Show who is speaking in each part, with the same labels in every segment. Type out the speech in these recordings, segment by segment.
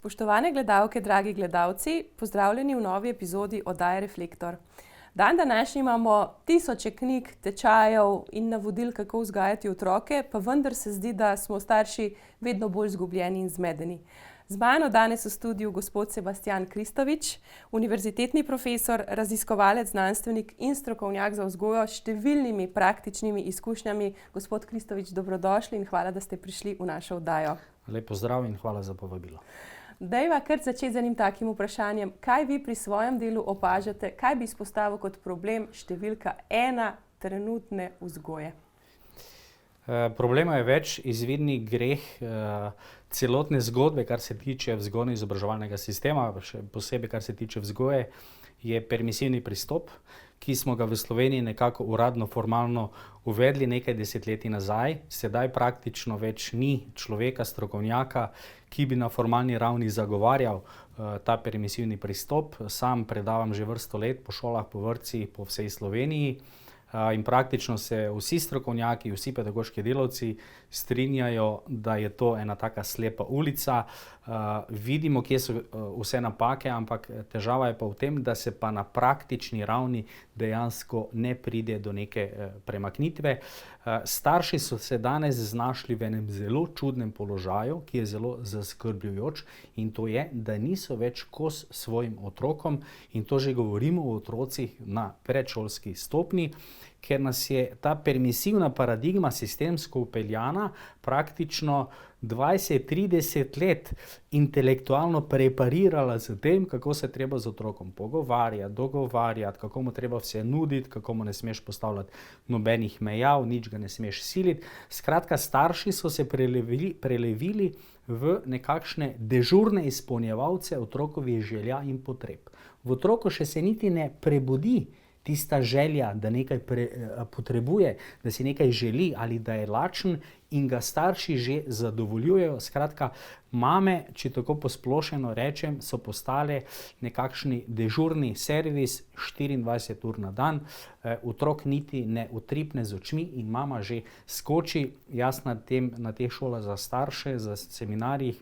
Speaker 1: Spoštovane gledalke, dragi gledalci, pozdravljeni v novi epizodi oddaje Reflektor. Dan današnji imamo tisoče knjig, tečajev in navodil, kako vzgajati otroke, pa vendar se zdi, da smo starši vedno bolj izgubljeni in zmedeni. Z mano danes v studiu gospod Sebastijan Kristovič, univerzitetni profesor, raziskovalec, znanstvenik in strokovnjak za vzgojo s številnimi praktičnimi izkušnjami. Gospod Kristovič, dobrodošli in hvala, da ste prišli v našo oddajo.
Speaker 2: Lep pozdrav in hvala za povabilo.
Speaker 1: Dajva kar začeti z enim takim vprašanjem. Kaj vi pri svojem delu opažate, kaj bi izpostavil kot problem številka 1 trenutne vzgoje?
Speaker 2: Problema je več, izvirni greh celotne zgodbe, kar se tiče vzgojno-izobraževalnega sistema, še posebej kar se tiče vzgoje, je permisivni pristop, ki smo ga v Sloveniji nekako uradno, formalno uvedli nekaj desetletij nazaj. Sedaj praktično več ni človeka, strokovnjaka, ki bi na formalni ravni zagovarjal ta permisivni pristop. Sam predavam že vrsto let po šolah, po vrtcih, po vsej Sloveniji. In praktično se vsi strokovnjaki, vsi pedagoški delavci strinjajo, da je to ena taka slepa ulica. Vidimo, kje so vse napake, ampak težava je pa v tem, da se pa na praktični ravni dejansko ne pride do neke premaknitve. Starši so se danes znašli v enem zelo čudnem položaju, ki je zelo zaskrbljujoč, in to je, da niso več kos svojim otrokom, in to že govorimo o otrocih na predšolski stopnji, ker nas je ta permisivna paradigma sistemsko vpeljana praktično 20-30 let intelektualno preparirala z tem, kako se treba z otrokom pogovarjati, dogovarjati, kako mu treba vse nuditi, kako mu ne smeš postavljati nobenih meja, nič ga ne smeš siliti. Skratka, starši so se prelevili v nekakšne dežurne izpolnjevalce otrokovih želja in potreb. V otroku še se niti ne prebudi tista želja, da nekaj potrebuje, da si nekaj želi ali da je lačen, in ga starši že zadovoljujejo. Skratka, mame, če tako posplošeno rečem, so postale nekakšni dežurni servis 24 ur na dan. Otrok niti ne utripne z očmi in mama že skoči. Jaz na teh šolah za starše, za seminarjih,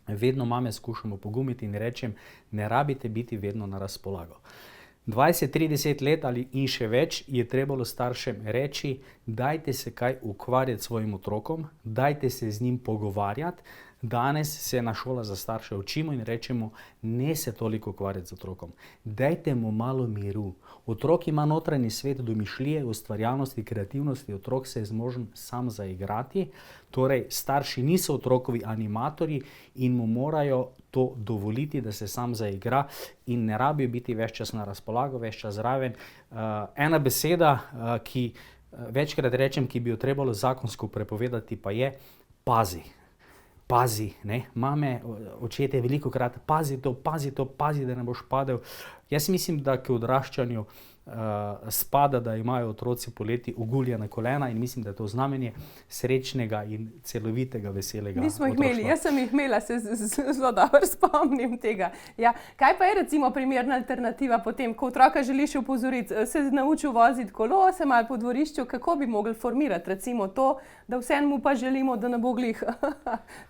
Speaker 2: vedno mame skušamo pogumiti in rečem, ne rabite biti vedno na razpolago. 20-30 let ali in še več je trebalo staršem reči, dajte se kaj ukvarjati s svojim otrokom, dajte se z njim pogovarjati. Danes se na šolah za starše učimo in rečemo, ne se toliko ukvarjati z otrokom, dajte mu malo miru. Otrok ima notranji svet domišljije, ustvarjalnosti, kreativnosti, otrok se je zmožen sam zaigrati. Torej, starši niso otrokovi animatorji in mu morajo to dovoliti, da se sam zaigra, in ne rabijo biti ves čas na razpolago, ves čas zraven. Ena beseda, ki večkrat rečem, ki bi jo trebalo zakonsko prepovedati, pa je pazi. Pazi, ne? Mame, očete velikokrat, pazi to, da ne boš padel. Jaz mislim, da k odraščanju spada, da imajo otroci poleti oguljena kolena, in mislim, da je to znamenje srečnega in celovitega, veselega otroštva.
Speaker 1: Mi smo jih imeli, jaz sem jih imela, se zelo dobro spomnim tega. Ja. Kaj pa je recimo primerna alternativa potem, ko otroka želiš opozoriti, se naučil voziti kolo, se malo po dvorišču, kako bi mogli formirati recimo to, da vseeno mu pa želimo, da ne bo glih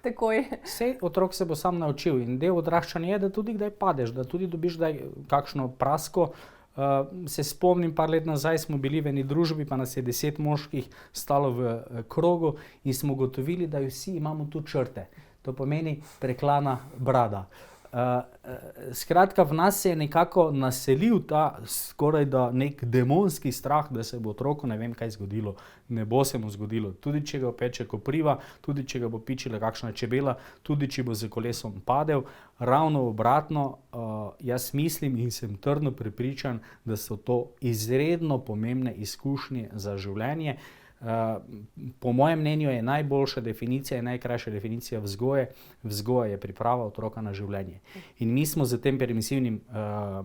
Speaker 1: takoj.
Speaker 2: Sej otrok se bo sam naučil in del odraščanja je, da tudi kdaj padeš, da tudi dobiš kdaj kakšno prasko. Se spomnim, par let nazaj smo bili v eni družbi, pa nas je 10 moških stalo v krogu in smo ugotovili, da vsi imamo tu črte. To pomeni preklana brada. Skratka, v nas se je nekako naselil ta skoraj da nek demonski strah, da se bo otroku ne vem kaj zgodilo. Ne bo se mu zgodilo. Tudi če ga peče kopriva, tudi če ga bo pičila kakšna čebela, tudi če bo z kolesom padel. Ravno obratno, jaz mislim in sem trdno prepričan, da so to izredno pomembne izkušnje za življenje. Po mojem mnenju je najboljša definicija in najkrajša definicija vzgoje. Vzgoja je priprava otroka na življenje. In mi smo z tem permisivnim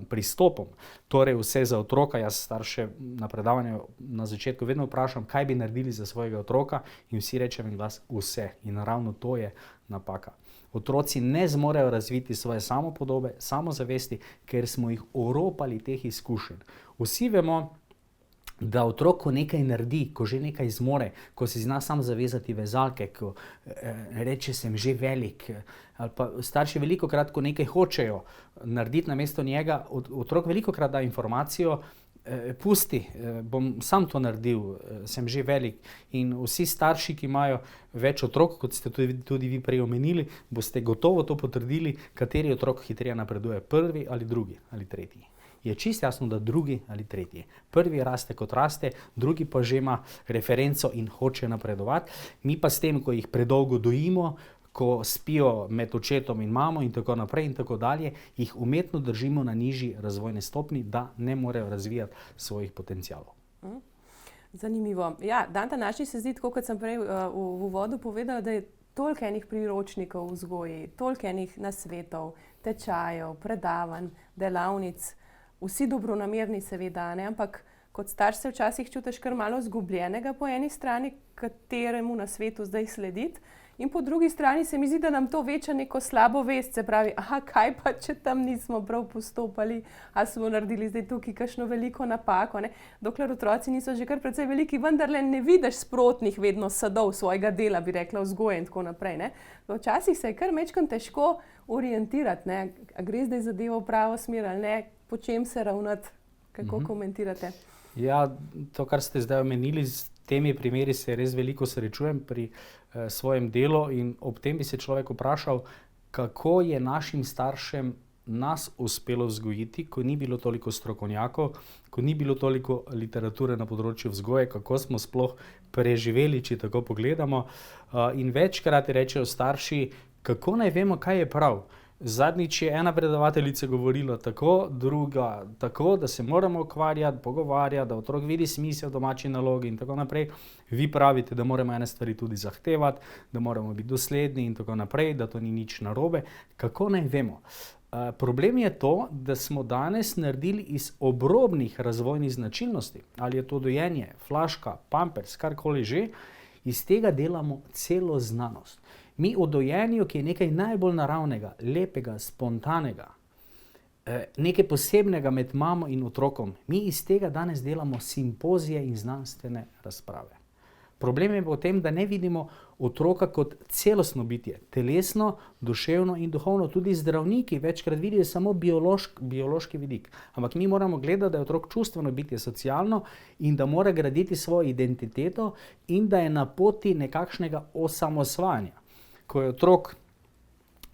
Speaker 2: pristopom, torej vse za otroka, jaz starše na predavanju na začetku vedno vprašam, kaj bi naredili za svojega otroka, in vsi rečemo in glas vse. In ravno to je napaka. Otroci ne zmorejo razviti svoje samopodobe, samozavesti, ker smo jih oropali teh izkušenj. Vsi vemo, da otrok, ko nekaj naredi, ko že nekaj zmore, ko si zna sam zavezati vezalke, ko reče, sem že velik, ali pa starši velikokrat, ko nekaj hočejo narediti namesto njega, otrok velikokrat da informacijo, pusti, bom sam to naredil, sem že velik. In vsi starši, ki imajo več otrok, kot ste tudi vi prej omenili, boste gotovo to potrdili, kateri otrok hitreje napreduje, prvi ali drugi ali tretji. Je čisto jasno, da drugi ali tretji. Prvi raste kot raste, drugi pa že ima referenco in hoče napredovati. Mi pa s tem, ko jih predolgo dojimo, ko spijo med očetom in mamo in tako naprej in tako dalje, jih umetno držimo na nižji razvojni stopnji, da ne morejo razvijati svojih potencialov.
Speaker 1: Zanimivo. Ja, dan današnji se zdi, tako kot sem prej v uvodu povedala, da je toliko enih priročnikov v vzgoji, toliko enih nasvetov, tečajev, predavanj, delavnic, vsi dobronamerni seveda, ne? Ampak kot starš se včasih čutiš kar malo izgubljenega po eni strani, kateremu na svetu zdaj slediti, in po drugi strani se mi zdi, da nam to veča neko slabo vest, se pravi, kaj pa, če tam nismo prav postopali, ali smo naredili zdaj tukaj kakšno veliko napako, ne? Dokler otroci niso že kar precej veliki, vendarle ne vidiš sprotnih vedno sadov svojega dela, bi rekla, vzgoje in tako naprej, ne? Včasih se je kar majčkeno težko orientirati, ne? A gre zdaj zadeva v pravo smer ali ne, po čem se ravnati, kako komentirate?
Speaker 2: Ja, to, kar ste zdaj omenili, s temi primeri se res veliko srečujem pri svojem delu in ob tem bi se človek vprašal, kako je našim staršem nas uspelo vzgojiti, ko ni bilo toliko strokovnjakov, ko ni bilo toliko literature na področju vzgoje, kako smo sploh preživeli, če tako pogledamo. In večkrat rečejo starši, kako naj vemo, kaj je prav. Zadnjič je ena predavateljica govorila tako, druga tako, da se moramo ukvarjati, pogovarjati, da otrok vidi smisel domači nalogi in tako naprej. Vi pravite, da moramo ene stvari tudi zahtevati, da moramo biti dosledni in tako naprej, da to ni nič narobe. Kako naj vemo? Problem je to, da smo danes naredili iz obrobnih razvojnih značilnosti, ali je to dojenje, flaška, pampers, karkoli že, iz tega delamo celo znanost. Mi o dojenju, ki je nekaj najbolj naravnega, lepega, spontanega, nekaj posebnega med mamo in otrokom, mi iz tega danes delamo simpozije in znanstvene razprave. Problem je v tem, da ne vidimo otroka kot celostno bitje, telesno, duševno in duhovno. Tudi zdravniki večkrat vidijo samo biološki vidik. Ampak mi moramo gledati, da je otrok čustveno bitje, socialno in da mora graditi svojo identiteto in da je na poti nekakšnega osamosvajanja. Ko je otrok,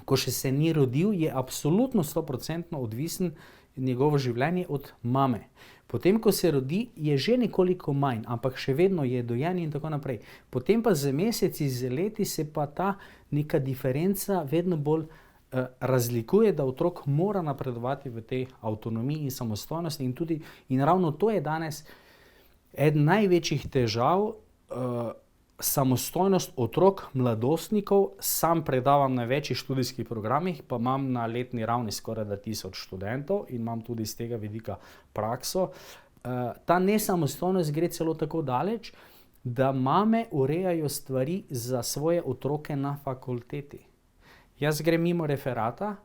Speaker 2: ko še se ni rodil, je absolutno 100% odvisen njegovo življenje od mame. Potem, ko se rodi, je že nekoliko manj, ampak še vedno je dojen in tako naprej. Potem pa z meseci, z leti se pa ta neka diferenca vedno bolj razlikuje, da otrok mora napredovati v tej avtonomiji in samostojnosti in ravno to je danes eden največjih težav, samostojnost otrok, mladostnikov. Sam predavam na večjih študijskih programih, pa imam na letni ravni skoraj 1000 študentov in imam tudi iz tega vidika prakso. Ta nesamostojnost gre celo tako daleč, da mame urejajo stvari za svoje otroke na fakulteti. Jaz grem mimo referata,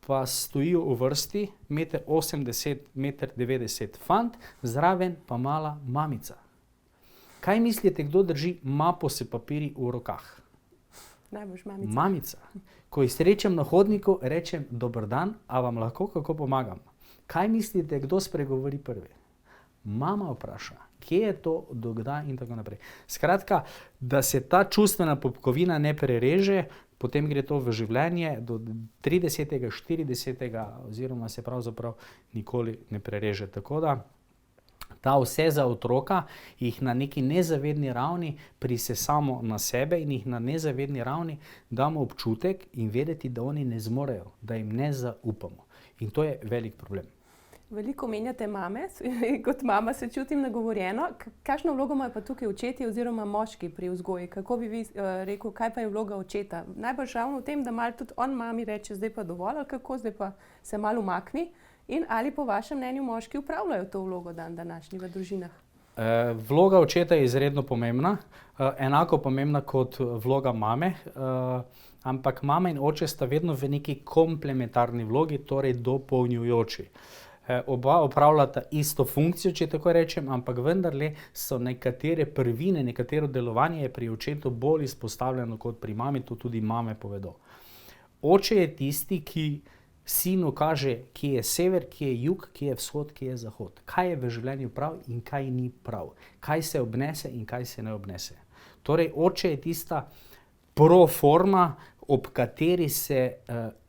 Speaker 2: pa stojijo v vrsti 1,80 m, 1,90 m fant, zraven pa mala mamica. Kaj mislite, kdo drži mapo s papirji v rokah?
Speaker 1: Najboljš mamica.
Speaker 2: Mamica. Ko jih srečam na hodniku, rečem, dober dan, a vam lahko kako pomagam? Kaj mislite, kdo spregovori prvi? Mama vpraša, kje je to, dokdaj in tako naprej. Skratka, da se ta čustvena popkovina ne prereže, potem gre to v življenje do 30., 40. oziroma se pravzaprav nikoli ne prereže. Tako da ta vse za otroka jih na neki nezavedni ravni prisesamo na sebe in jih na nezavedni ravni damo občutek in vedeti, da oni ne zmorejo, da jim ne zaupamo. In to je velik problem.
Speaker 1: Veliko menjate mame, kot mama se čutim nagovorjeno. Kakšno vlogo imajo pa tukaj očeti oziroma moški pri vzgoji? Kako bi vi rekel, kaj pa je vloga očeta? Najbolj ravno v tem, da malo tudi on mami reče, zdaj pa dovolj, ali kako, zdaj pa se malo umakni. In ali po vašem mnenju moški upravljajo to vlogo današnji v družinah?
Speaker 2: Vloga očeta je izredno pomembna, enako pomembna kot vloga mame, ampak mama in oče sta vedno v neki komplementarni vlogi, torej dopolnjujoči. Oba opravljata isto funkcijo, če tako rečem, ampak vendarle so nekatere prvine, nekatero delovanje je pri očetu bolj izpostavljeno kot pri mami, to tudi mame povedo. Oče je tisti, ki sinu kaže, kje je sever, kje je jug, kje je vzhod, kje je zahod. Kaj je v življenju prav in kaj ni prav. Kaj se obnese in kaj se ne obnese. Torej, oče je tista proforma, ob kateri se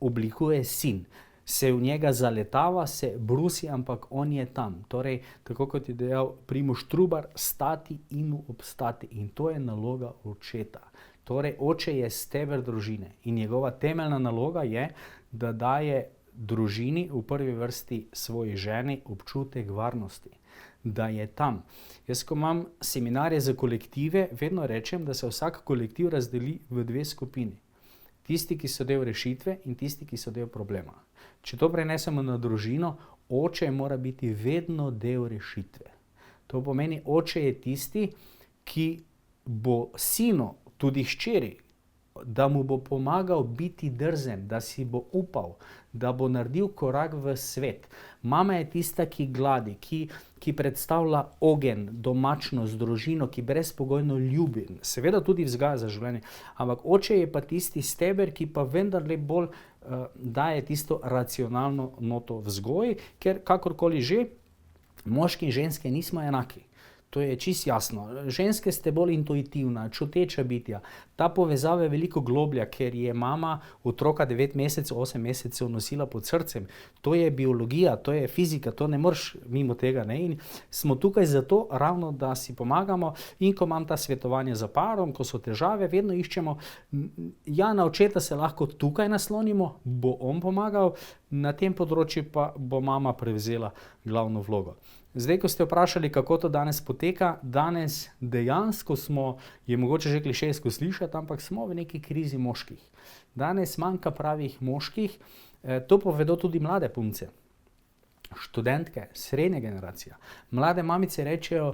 Speaker 2: oblikuje sin. Se v njega zaletava, se brusi, ampak on je tam. Torej, tako kot je dejal Primož Trubar, stati in obstati. In to je naloga očeta. Torej, oče je steber družine in njegova temeljna naloga je, da daje družini, v prvi vrsti svoji ženi, občutek varnosti. Da je tam. Jaz, ko imam seminarje za kolektive, vedno rečem, da se vsak kolektiv razdeli v dve skupini. Tisti, ki so del rešitve in tisti, ki so del problema. Če to prenesemo na družino, oče mora biti vedno del rešitve. To pomeni, oče je tisti, ki bo sinu, tudi hčeri, da mu bo pomagal biti drzen, da si bo upal, da bo naredil korak v svet. Mama je tista, ki gladi, ki predstavlja ogenj, domačnost, družino, ki brezpogojno ljubi, seveda tudi vzgaja za življenje. Ampak oče je pa tisti steber, ki pa vendarle bolj daje tisto racionalno noto vzgoji, ker kakorkoli že, moški in ženske nismo enaki. To je čisto jasno. Ženske ste bolj intuitivna, čuteča bitja. Ta povezava je veliko globlja, ker je mama otroka 9 mesecev, 8 mesecev nosila pod srcem. To je biologija, to je fizika, to ne moreš mimo tega. Ne? In smo tukaj zato ravno, da si pomagamo. In ko imam ta svetovanje za parom, ko so težave, vedno iščemo, ja, na očeta se lahko tukaj naslonimo, bo on pomagal, na tem področju pa bo mama prevzela glavno vlogo. Zdaj, ko ste vprašali, kako to danes poteka, danes dejansko smo, je mogoče že klišejsko slišati, ampak smo v neki krizi moških. Danes manjka pravih moških, to povedo tudi mlade punce, študentke, srednja generacija. Mlade mamice rečejo,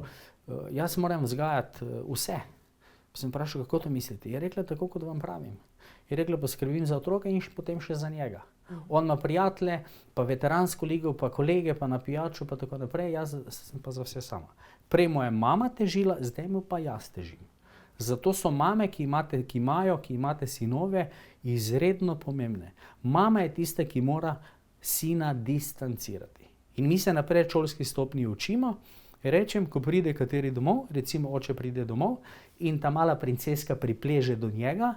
Speaker 2: jaz moram vzgajati vse. Pa sem vprašal, kako to mislite? Je rekla, tako kot vam pravim. Je rekla, poskrbim za otroka in potem še za njega. On ima prijatelje, pa veteransko ligo, pa kolege, pa na pijačo, pa tako naprej, jaz sem pa za vse sama. Prej moja mama težila, zdaj mu pa jaz težim. Zato so mame, ki imate sinove, izredno pomembne. Mama je tista, ki mora sina distancirati. In mi se na predšolski stopnji učimo, rečem, ko pride kateri domov, recimo oče pride domov in ta mala princeska pripleže do njega,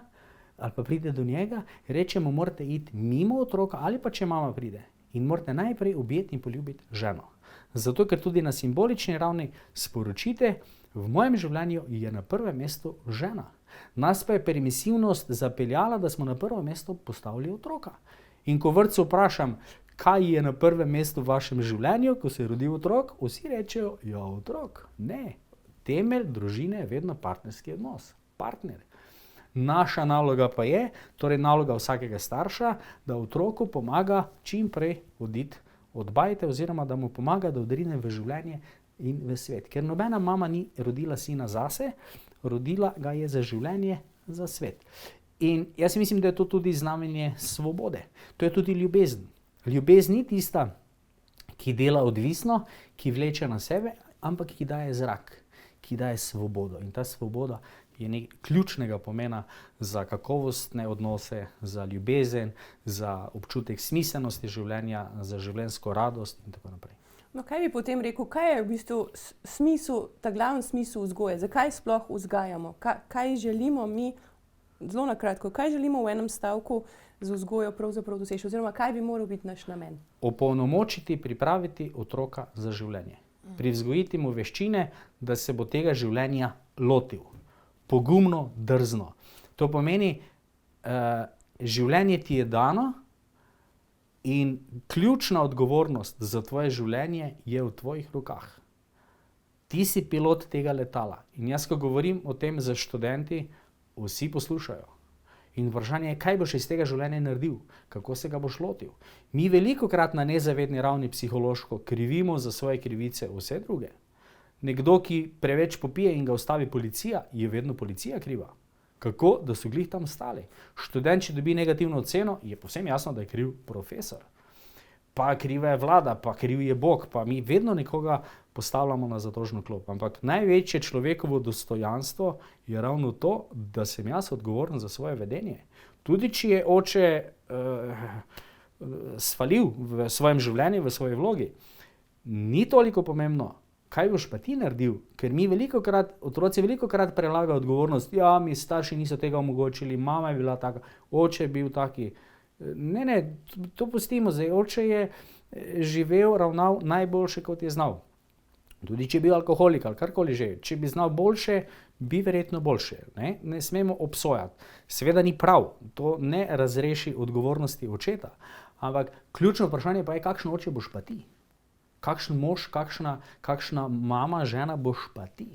Speaker 2: ali pa pride do njega, rečemo, morate iti mimo otroka, ali pa če mama pride. In morate najprej objeti in poljubiti ženo. Zato, ker tudi na simbolični ravni sporočite, v mojem življenju je na prvem mestu žena. Nas pa je permisivnost zapeljala, da smo na prvo mesto postavili otroka. In ko vrtcu vprašam, kaj je na prvem mestu v vašem življenju, ko se je rodil otrok, vsi rečejo, ja, otrok. Ne, temelj družine je vedno partnerski odnos, partner. Naša naloga pa je, torej naloga vsakega starša, da otroku pomaga čim prej oditi od bajte oziroma da mu pomaga, da odrine v življenje in v svet. Ker nobena mama ni rodila sina zase, rodila ga je za življenje, za svet. In jaz mislim, da je to tudi znamenje svobode. To je tudi ljubezen. Ljubezen ni tista, ki dela odvisno, ki vleče na sebe, ampak ki daje zrak, ki daje svobodo. In ta svoboda je ključnega pomena za kakovostne odnose, za ljubezen, za občutek smiselnosti življenja, za življenjsko radost in tako naprej.
Speaker 1: No, kaj bi potem rekel, kaj je v bistvu smisel, ta glavni smisel vzgoje? Zakaj sploh vzgajamo? Kaj želimo mi, zelo na kratko, kaj želimo v enem stavku z vzgojo pravzaprav doseči? Oziroma, kaj bi moral biti naš namen?
Speaker 2: Opolnomočiti, pripraviti otroka za življenje. Privzgojiti mu veščine, da se bo tega življenja lotil. Pogumno, drzno. To pomeni, življenje ti je dano in ključna odgovornost za tvoje življenje je v tvojih rokah. Ti si pilot tega letala. In jaz, ko govorim o tem za študenti, vsi poslušajo. In vprašanje je, kaj boš iz tega življenja naredil, kako se ga boš lotil. Mi velikokrat na nezavedni ravni psihološko krivimo za svoje krivice vse druge. Nekdo, ki preveč popije in ga ustavi policija, je vedno policija kriva. Kako? Da so glih tam stali. Študent, če dobi negativno oceno, je povsem jasno, da je kriv profesor. pa kriva je vlada, pa kriv je Bog, pa mi vedno nekoga postavljamo na zatožno klop. Ampak največje človekovo dostojanstvo je ravno to, da sem jaz odgovoren za svoje vedenje. Tudi če je oče sfalil v svojem življenju, v svoji vlogi, ni toliko pomembno, kaj boš pa ti naredil, ker mi otroci velikokrat prelagajo odgovornost, ja, mi starši niso tega omogočili, mama je bila taka, oče je bil taki. Ne, to pustimo zdaj, oče je živel, ravnal najboljše, kot je znal. Tudi če je bil alkoholik ali karkoli že, če bi znal boljše, bi verjetno boljše. Ne smemo obsojati. Seveda ni prav, to ne razreši odgovornosti očeta, ampak ključno vprašanje pa je, kakšen oče boš pa ti? Kakšen mož, kakšna mama, žena boš pa ti?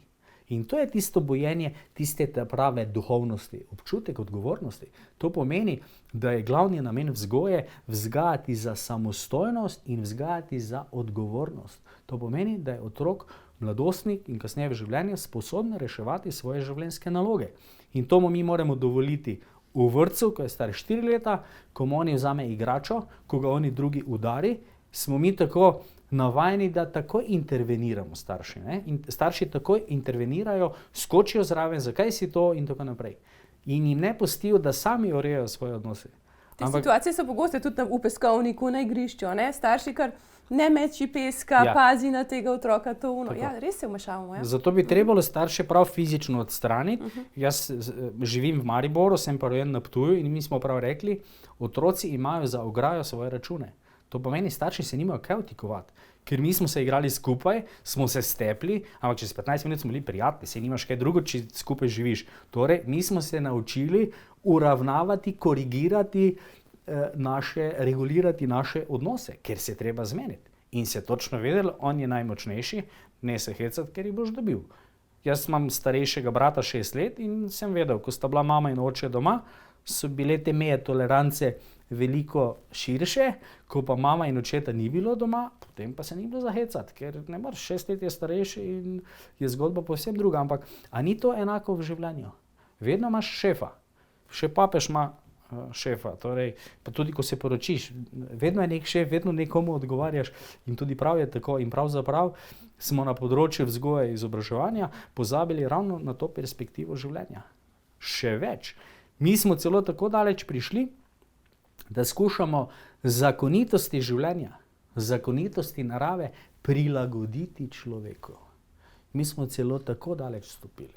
Speaker 2: In to je tisto bojenje, tiste prave duhovnosti, občutek odgovornosti. To pomeni, da je glavni namen vzgoje vzgajati za samostojnost in vzgajati za odgovornost. To pomeni, da je otrok, mladostnik in kasneje v življenju sposoben reševati svoje življenjske naloge. In to mu mi moramo dovoliti v vrtcu, ko je star 4 leta, ko mu oni vzame igračo, ko ga oni drugi udari, smo mi tako navajeni, da takoj interveniramo starši. In starši takoj intervenirajo, skočijo zraven, zakaj si to in tako naprej. In jim ne pustijo, da sami urejajo svoje odnose.
Speaker 1: Te situacije so pogoste tudi v peskovniku, na igrišču. Starši kar ne meči peska, pazi na tega otroka, to uno. Ja, res se vmešavamo. Ja?
Speaker 2: Zato bi trebalo starše prav fizično odstraniti. Jaz živim v Mariboru, sem pa rojen na Ptuju in mi smo prav rekli, otroci imajo za ograjo svoje račune. To pomeni, starši se nimajo kaj vtikovati, ker mi smo se igrali skupaj, smo se stepli, ampak čez 15 minut smo bili prijatelji, se nimaš kaj drugo, če skupaj živiš. Torej, mi smo se naučili uravnavati, korigirati regulirati naše odnose, ker se treba zmeniti. In se točno vedeli, on je najmočnejši, ne se hecati, ker jih boš dobil. Jaz imam starejšega brata 6 let in sem vedel, ko sta bila mama in oče doma, so bile te meje tolerance veliko širše, ko pa mama in očeta ni bilo doma, potem pa se ni bilo zahecati, ker ne moreš, 6 let je starejši in je zgodba povsem druga. Ampak, a ni to enako v življenju? Vedno imaš šefa, še papež ima šefa, torej, pa tudi ko se poročiš, vedno je nek šef, vedno nekomu odgovarjaš in tudi prav je tako. In pravzaprav smo na področju vzgoje in izobraževanja pozabili ravno na to perspektivo življenja. Še več, mi smo celo tako daleč prišli, da skušamo zakonitosti življenja, zakonitosti narave prilagoditi človeku. Mi smo celo tako daleč stopili,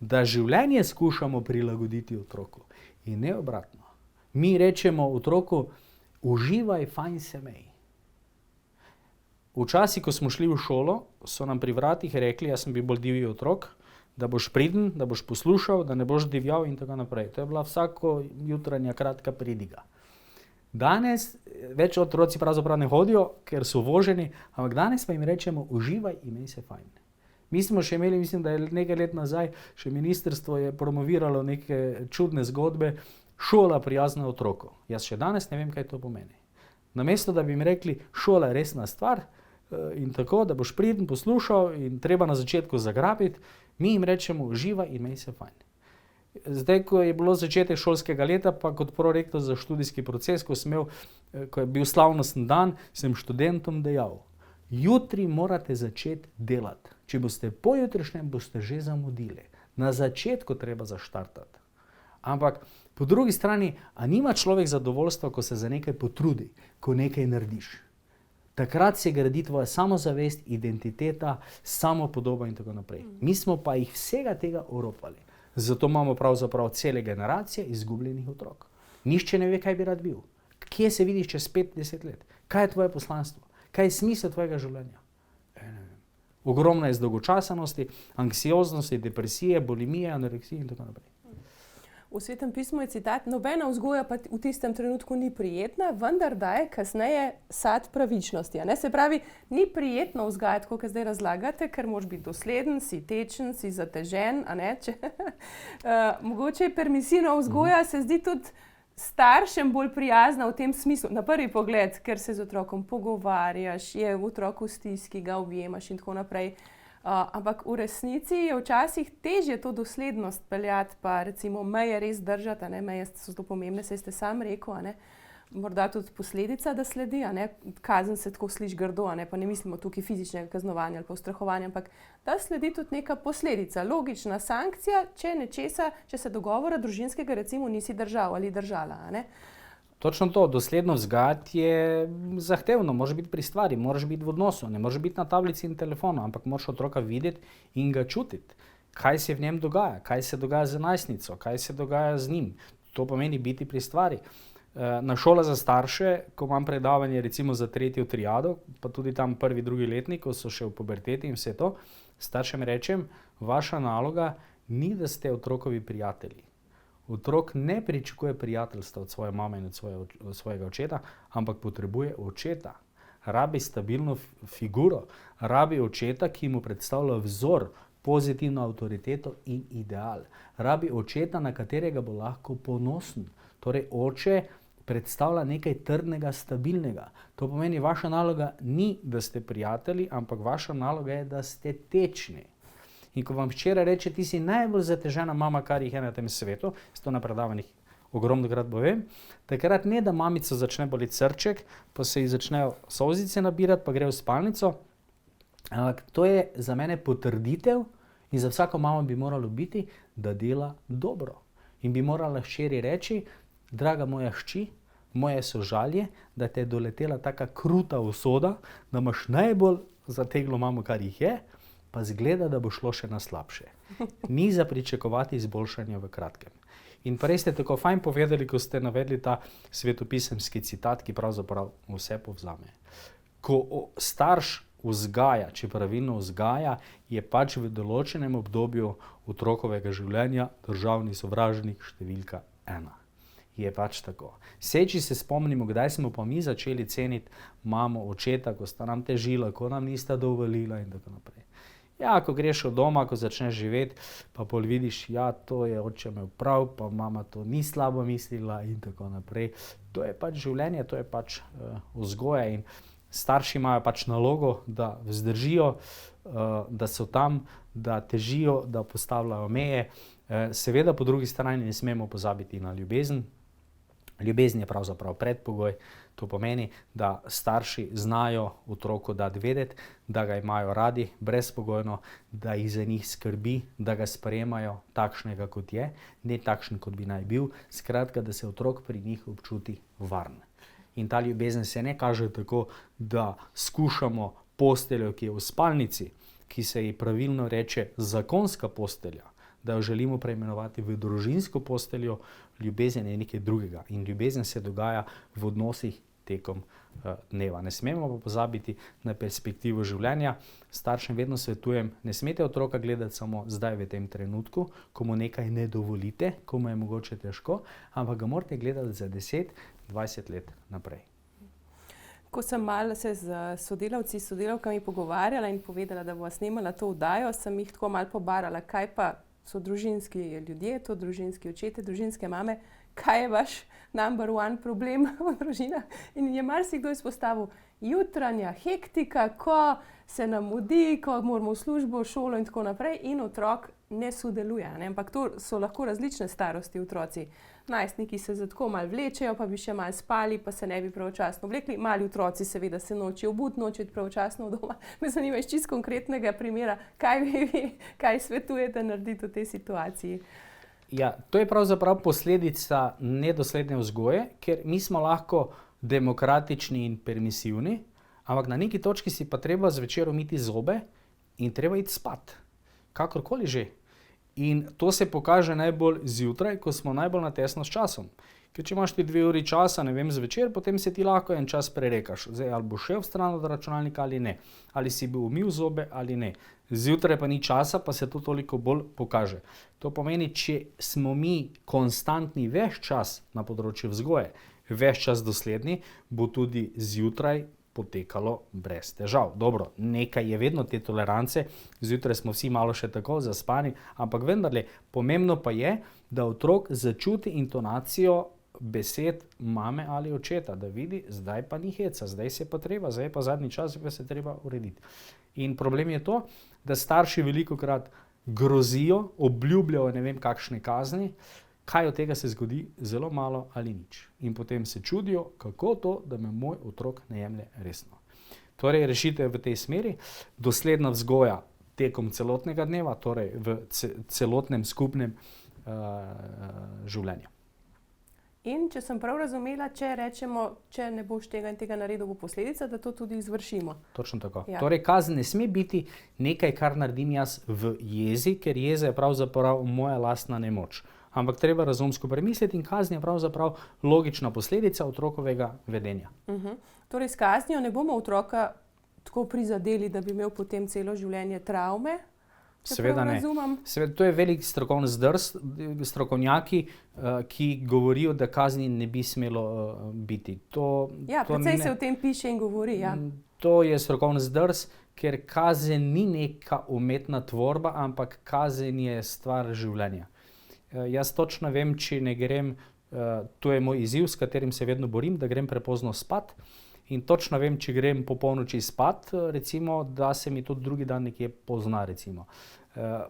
Speaker 2: da življenje skušamo prilagoditi otroku in ne obratno. Mi rečemo otroku, uživaj, fajn se mej. Včasih, ko smo šli v šolo, so nam pri vratih rekli, jaz sem bil bolj divji otrok, da boš priden, da boš poslušal, da ne boš divjal in tako naprej. To je bila vsako jutranja kratka pridiga. Danes več otroci pravzaprav ne hodijo, ker so voženi, ampak danes pa jim rečemo, uživaj, imej se fajn. Mi smo še imeli, mislim, da je nekaj let nazaj, še ministrstvo je promoviralo neke čudne zgodbe, šola prijazna otroku. Jaz še danes ne vem, kaj to pomeni. Namesto, da bi jim rekli, šola je resna stvar in tako, da boš priden, poslušal in treba na začetku zagrabiti, mi jim rečemo, uživaj, imej se fajn. Zdaj, ko je bilo začetek šolskega leta, pa kot prorektor za študijski proces, ko je bil slavnosten dan, sem študentom dejal, jutri morate začeti delati. Če boste pojutrišnjem, boste že zamudili. Na začetku treba zaštartati. Ampak po drugi strani, a nima človek zadovoljstva, ko se za nekaj potrudi, ko nekaj narediš? Takrat se gradi tvoja samozavest, identiteta, samopodoba in tako naprej. Mi smo pa jih vsega tega oropali. Zato imamo pravzaprav cele generacije izgubljenih otrok. Nihče ne ve, kaj bi rad bil. Kje se vidiš čez 5-10 let? Kaj je tvoje poslanstvo? Kaj je smisel tvojega življenja? Ogromno je zdolgočasenosti, anksioznosti, depresije, bulimije, anoreksije in tako naprej.
Speaker 1: V Svetem pismu je citat, nobena vzgoja pa v tistem trenutku ni prijetna, vendar daje kasneje sad pravičnosti. Se pravi, ni prijetno vzgajati, kot zdaj razlagate, ker moraš biti dosleden, si tečen, si zatežen. Mogoče je permisivna vzgoja se zdi tudi staršem bolj prijazna v tem smislu, na prvi pogled, ker se z otrokom pogovarjaš, je v otroku v stiski, ga objemaš in tako naprej. Ampak v resnici je včasih težje to doslednost peljati, pa recimo meje res držati, meje so zelo pomembne, saj ste sam rekel, morda tudi posledica, da sledi, a ne? Kazen se tako sliši grdo, a ne? Pa ne mislimo tukaj fizičnega kaznovanja ali pa ustrahovanja, ampak da sledi tudi neka posledica, logična sankcija, če se dogovora družinskega recimo nisi držal ali držala, a ne?
Speaker 2: Točno to, dosledno vzgajati je zahtevno, moraš biti pri stvari, moraš biti v odnosu, ne moraš biti na tablici in telefonu, ampak moraš otroka videti in ga čutiti, kaj se v njem dogaja, kaj se dogaja z najstnico, kaj se dogaja z njim. To pomeni biti pri stvari. Na šola za starše, ko imam predavanje recimo za 3. triado, pa tudi tam 1., 2. letnik, ko so še v puberteti in vse to, staršem rečem, vaša naloga ni, da ste otrokovi prijatelji. Otrok ne pričakuje prijateljstva od svoje mame in od svojega očeta, ampak potrebuje očeta. Rabi stabilno figuro, rabi očeta, ki mu predstavlja vzor, pozitivno avtoriteto in ideal. Rabi očeta, na katerega bo lahko ponosen. Torej, oče predstavlja nekaj trdnega, stabilnega. To pomeni, vaša naloga ni, da ste prijatelji, ampak vaša naloga je, da ste tečni. In ko vam hčera reče, ti si najbolj zatežena mama, kar jih je na tem svetu, s to na predavanjih ogromnokrat povem, takrat ne, da mamico začne boleti srček, pa se ji začnejo solzice nabirati, pa gre v spalnico. Ampak to je za mene potrditev in za vsako mamo bi moralo biti, da dela dobro. In bi morala hčeri reči, draga moja hči, moje sožalje, da te je doletela taka kruta usoda, da imaš najbolj zateglo mamo, kar jih je, pa zgleda, da bo šlo še na slabše. Ni za pričakovati izboljšanja v kratkem. In prej ste tako fajn povedali, ko ste navedli ta svetopisemski citat, ki pravzaprav vse povzame. Ko starš vzgaja, če pravilno vzgaja, je pač v določenem obdobju otrokovega življenja državni sovražnik številka 1. Je pač tako. Če se spomnimo, kdaj smo pa mi začeli ceniti mamo, očeta, ko sta nam težila, ko nam nista dovolila in tako naprej. Ja, ko greš od doma, ko začneš živeti, pa pol vidiš, ja, to je oče imel prav, pa mama to ni slabo mislila in tako naprej. To je pač življenje, to je pač vzgoja in starši imajo pač nalogo, da vzdržijo, da so tam, da težijo, da postavljajo meje. Seveda po drugi strani ne smemo pozabiti na ljubezen. Ljubezen je pravzaprav predpogoj, to pomeni, da starši znajo otroku dati vedeti, da ga imajo radi brezpogojno, da jih za njih skrbi, da ga sprejemajo takšnega, kot je, ne takšen, kot bi naj bil, skratka, da se otrok pri njih občuti varen. In ta ljubezen se ne kaže tako, da skušamo posteljo, ki je v spalnici, ki se ji pravilno reče zakonska postelja, da jo želimo preimenovati v družinsko posteljo, ljubezen je nekaj drugega. In ljubezen se dogaja v odnosih tekom dneva. Ne smemo pa pozabiti na perspektivo življenja. Staršem vedno svetujem, ne smete otroka gledati samo zdaj v tem trenutku, ko mu nekaj ne dovolite, ko mu je mogoče težko, ampak ga morate gledati za 10-20 let naprej.
Speaker 1: Ko sem malo se z sodelavci, sodelavkami pogovarjala in povedala, da bova snemala to oddajo, sem jih tako malo pobarala, kaj pa so družinski ljudje, to družinski očete, družinske mame, kaj je vaš number one problem v družinah? In je marsikdo izpostavil jutranja hektika, ko se nam mudi, ko moramo v službo, v šolo in tako naprej in otrok ne sodeluje. Ne? Ampak to so lahko različne starosti otroci. Najstniki se zato malo vlečejo, pa bi še malo spali, pa se ne bi pravočasno vlekli. Mali otroci seveda se nočijo obut, nočijo pravočasno v doma. Me zanima iz čisto konkretnega primera, kaj svetujete narediti v tej situaciji?
Speaker 2: Ja, to je pravzaprav posledica nedosledne vzgoje, ker mi smo lahko demokratični in permisivni, ampak na neki točki si pa treba zvečer umiti zobe in treba iti spat. Kakorkoli že. In to se pokaže najbolj zjutraj, ko smo najbolj na tesno s časom. Ker če imaš ti 2 uri časa, ne vem, zvečer, potem se ti lahko en čas prerekaš. Zdaj, ali boš šel v stran od računalnika ali ne. Ali si bil umil zobe ali ne. Zjutraj pa ni časa, pa se to toliko bolj pokaže. To pomeni, če smo mi konstantni ves čas na področju vzgoje, ves čas dosledni, bo tudi zjutraj potekalo brez težav. Dobro, nekaj je vedno te tolerance, zjutraj smo vsi malo še tako zaspani, ampak vendarle, pomembno pa je, da otrok začuti intonacijo besed mame ali očeta, da vidi, zdaj pa ni heca, zdaj se pa treba, zdaj pa zadnji čas, pa se treba urediti. In problem je to, da starši velikokrat grozijo, obljubljajo ne vem kakšne kazni, kaj od tega se zgodi? Zelo malo ali nič. In potem se čudijo, kako to, da me moj otrok ne jemlje resno. Torej, rešitev je v tej smeri, dosledna vzgoja tekom celotnega dneva, torej v celotnem skupnem življenju.
Speaker 1: In če sem prav razumela, če rečemo, če ne boš tega in tega naredil, bo posledica, da to tudi izvršimo.
Speaker 2: Točno tako.
Speaker 1: Ja.
Speaker 2: Torej, kazen ne sme biti nekaj, kar naredim jaz v jezi, ker jeza je pravzaprav moja lastna nemoč. Ampak treba razumsko premisliti in kazen je pravzaprav logična posledica otrokovega vedenja.
Speaker 1: Torej, s kaznijo ne bomo otroka tako prizadeli, da bi imel potem celo življenje travme.
Speaker 2: Seveda ne. Seveda, to je velik strokovni zdrs, strokovnjaki, ki govorijo, da kazni ne bi smelo biti.
Speaker 1: Precej se o tem piše in govori. Ja.
Speaker 2: To je strokovni zdrs, ker kazen ni neka umetna tvorba, ampak kazen je stvar življenja. Jaz točno vem, če ne grem, to je moj izziv, s katerim se vedno borim, da grem prepozno spat. In točno vem, če grem po polnoči spat, recimo, da se mi tudi drugi dan nekje pozna, recimo.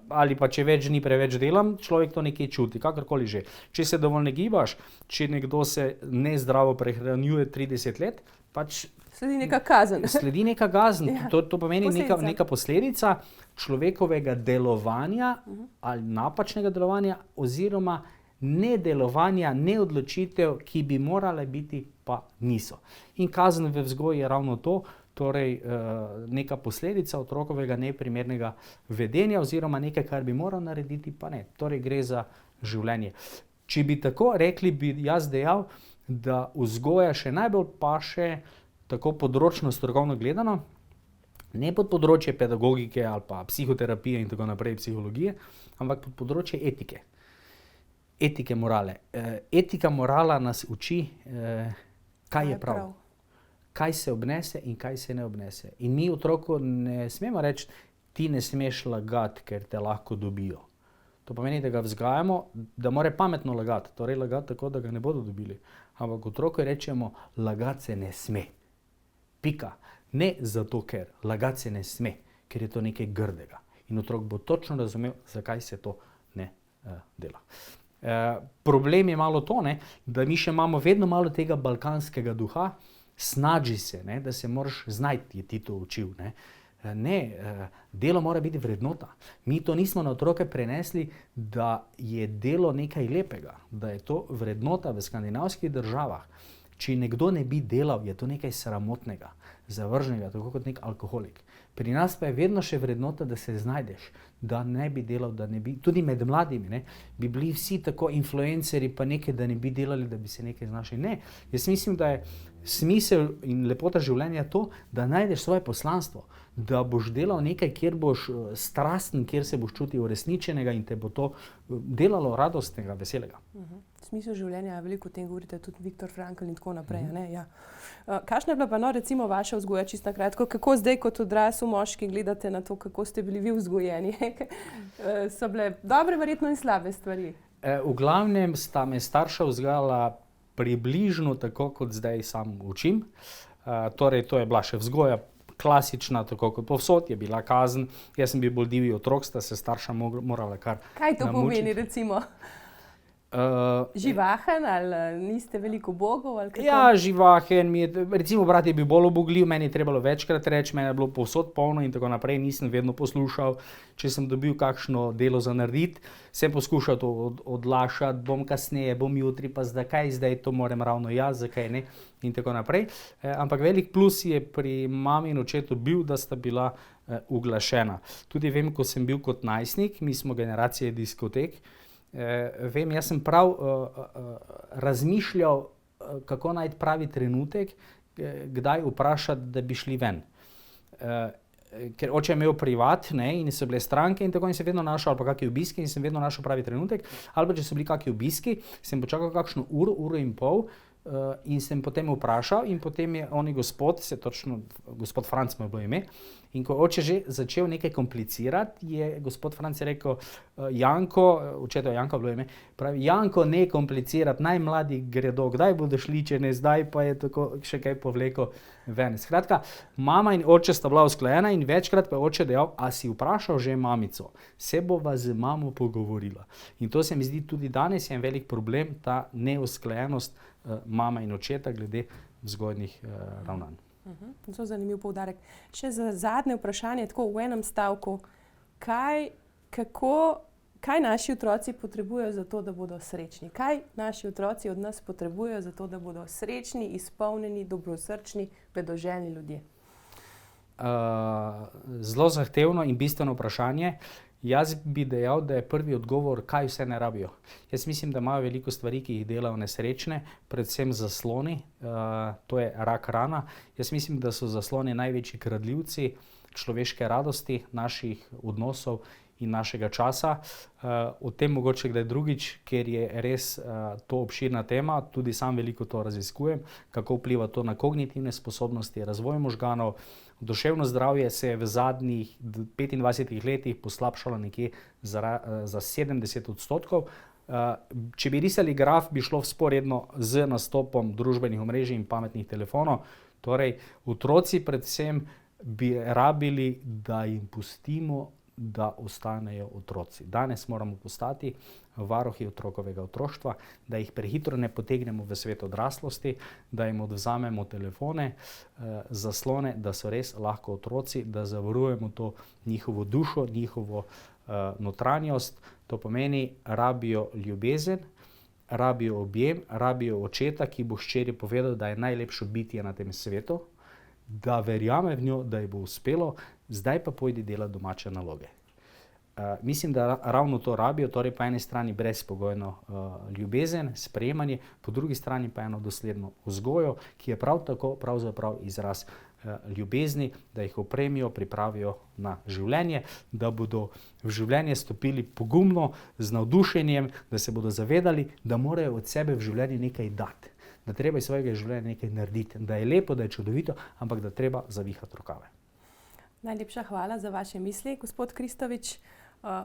Speaker 2: Ali pa če več dni preveč delam, človek to nekje čuti, kakorkoli že. Če se dovolj ne gibaš, če nekdo se nezdravo prehranjuje 30 let, pač
Speaker 1: sledi neka kazen.
Speaker 2: Sledi neka kazen.
Speaker 1: Ja.
Speaker 2: To pomeni neka posledica človekovega delovanja ali napačnega delovanja oziroma nedelovanja, neodločitev, ki bi morale biti, pa niso. In kazen v vzgoji je ravno to, torej neka posledica otrokovega neprimernega vedenja oziroma nekaj, kar bi moral narediti, pa ne. Torej gre za življenje. Če bi tako rekli, bi jaz dejal, da vzgoja še najbolj paše tako področno strokovno gledano, ne pod področje pedagogike ali pa psihoterapije in tako naprej, psihologije, ampak pod področje etike. Etike morale. Etika morala nas uči, kaj je prav. Kaj se obnese in kaj se ne obnese. In mi otroku ne smemo reči, ti ne smeš lagati, ker te lahko dobijo. To pomeni, da ga vzgajamo, da mora pametno lagati. Torej lagati tako, da ga ne bodo dobili. Ampak otroku rečemo, lagati se ne sme. Pika. Ne zato, ker lagati se ne sme, ker je to nekaj grdega. In otrok bo točno razumel, zakaj se to ne dela. Problem je malo to, ne, da mi še imamo vedno malo tega balkanskega duha, snaži se, ne, da se moraš znajti, je Tito učil. Delo mora biti vrednota. Mi to nismo na otroke prenesli, da je delo nekaj lepega, da je to vrednota v skandinavskih državah. Če nekdo ne bi delal, je to nekaj sramotnega, zavrženega, tako kot nek alkoholik. Pri nas pa je vedno še vrednota, da se znajdeš, da ne bi delal, da ne bi, tudi med mladimi, ne, bi bili vsi tako influencerji, pa nekaj, da ne bi delali, da bi se nekaj znašli. Ne, jaz mislim, da je smisel in lepota življenja to, da najdeš svoje poslanstvo, da boš delal nekaj, kjer boš strasten, kjer se boš čutil uresničenega in te bo to delalo radostnega, veselega.
Speaker 1: Smisel življenja, veliko o tem govorite, tudi Viktor Frankl in tako naprej. Ja. Kakšna je bila pa recimo vaša vzgoja, čisto na kratko, kako zdaj kot odrasli moški gledate na to, kako ste bili vi vzgojeni? So bile dobre, verjetno in slabe stvari?
Speaker 2: V glavnem sta me starša vzgajala približno tako, kot zdaj sam učim. Torej, to je bila še vzgoja klasična, tako kot povsod je bila kazen. Jaz sem bil bolj divji otrok, sta se starša morala kar namučiti.
Speaker 1: Kaj to pomeni, recimo? Živahen ali niste veliko bogov? Ali kako?
Speaker 2: Ja, živahen. Recimo brat je bil bolj ubogljiv, meni je trebalo večkrat reči, meni je bilo povsod polno in tako naprej, nisem vedno poslušal. Če sem dobil kakšno delo za narediti, sem poskušal to odlašati, bom kasneje, bom jutri, pa zdaj to moram ravno jaz, zakaj ne, in tako naprej. Ampak velik plus je pri mami in očetu bil, da sta bila uglašena. Tudi vem, ko sem bil kot najstnik, mi smo generacije diskotek, jaz sem prav razmišljal, kako najti pravi trenutek, kdaj vprašati, da bi šli ven. Ker oče je imel privat, ne, in so bile stranke in tako in sem vedno našel, ali pa kakšni obiski in sem vedno našel pravi trenutek, ali pa če so bili kakšni obiski, sem počakal kakšno uro in pol in sem potem vprašal in potem je oni gospod, gospod Franc mu je bilo ime, in ko oče že začel nekaj komplicirati, je gospod Franc rekel, Janko, očetov Janka bilo ime, pravi, Janko, ne komplicirati, najmladi gredo, kdaj bodo šli, če ne zdaj, pa je tako še kaj povleko ven. Skratka, mama in oče sta bila usklajena in večkrat pa je oče dejal, a si vprašal že mamico, se bova z mamo pogovorila. In to se mi zdi tudi danes je en velik problem, ta neusklajenost mama in očeta glede vzgojnih ravnanj.
Speaker 1: Zelo zanimiv poudarek. Še za zadnje vprašanje, tako v enem stavku, kaj naši otroci potrebujejo za to, da bodo srečni? Kaj naši otroci od nas potrebujejo za to, da bodo srečni, izpolnjeni, dobrosrčni, vedoželjni ljudje?
Speaker 2: Zelo zahtevno in bistveno vprašanje. Jaz bi dejal, da je prvi odgovor, kaj vse ne rabijo. Jaz mislim, da imajo veliko stvari, ki jih delajo nesrečne, predvsem zasloni, to je rak rana. Jaz mislim, da so zasloni največji kradljivci človeške radosti, naših odnosov in našega časa. O tem mogoče kdaj drugič, ker je res to obširna tema, tudi sam veliko to raziskujem, kako vpliva to na kognitivne sposobnosti, razvoj možganov. Duševno zdravje se je v zadnjih 25 letih poslabšalo nekje za 70%. Če bi risali graf, bi šlo vzporedno z nastopom družbenih omrežij in pametnih telefonov. Torej, otroci predvsem bi rabili, da jim pustimo, da ostanejo otroci. Danes moramo postati varuhi otrokovega otroštva, da jih prehitro ne potegnemo v svet odraslosti, da jim odvzamemo telefone, zaslone, da so res lahko otroci, da zavarujemo to njihovo dušo, njihovo notranjost. To pomeni, rabijo ljubezen, rabijo objem, rabijo očeta, ki bo hčeri povedal, da je najlepše bitje na tem svetu, da verjame v njo, da ji bo uspelo, zdaj pa pojdi delati domače naloge. Mislim, da ravno to rabijo, torej po eni strani brezpogojno ljubezen, sprejemanje, po drugi strani pa eno dosledno vzgojo, ki je prav tako pravzaprav izraz ljubezni, da jih opremijo, pripravijo na življenje, da bodo v življenje stopili pogumno, z navdušenjem, da se bodo zavedali, da morajo od sebe v življenju nekaj dati, da treba iz svojega življenja nekaj narediti, da je lepo, da je čudovito, ampak da treba zavihati rokave.
Speaker 1: Najlepša hvala za vaše misli, gospod Kristovič.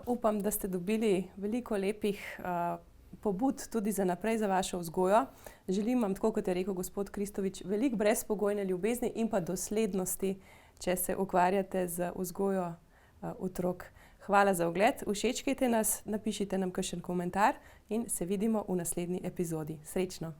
Speaker 1: Upam, da ste dobili veliko lepih pobud tudi za naprej za vašo vzgojo. Želim vam, tako kot je rekel gospod Kristovič, veliko brezpogojne ljubezni in pa doslednosti, če se ukvarjate z vzgojo otrok. Hvala za ogled, všečkajte nas, napišite nam kakšen komentar in se vidimo v naslednji epizodi. Srečno!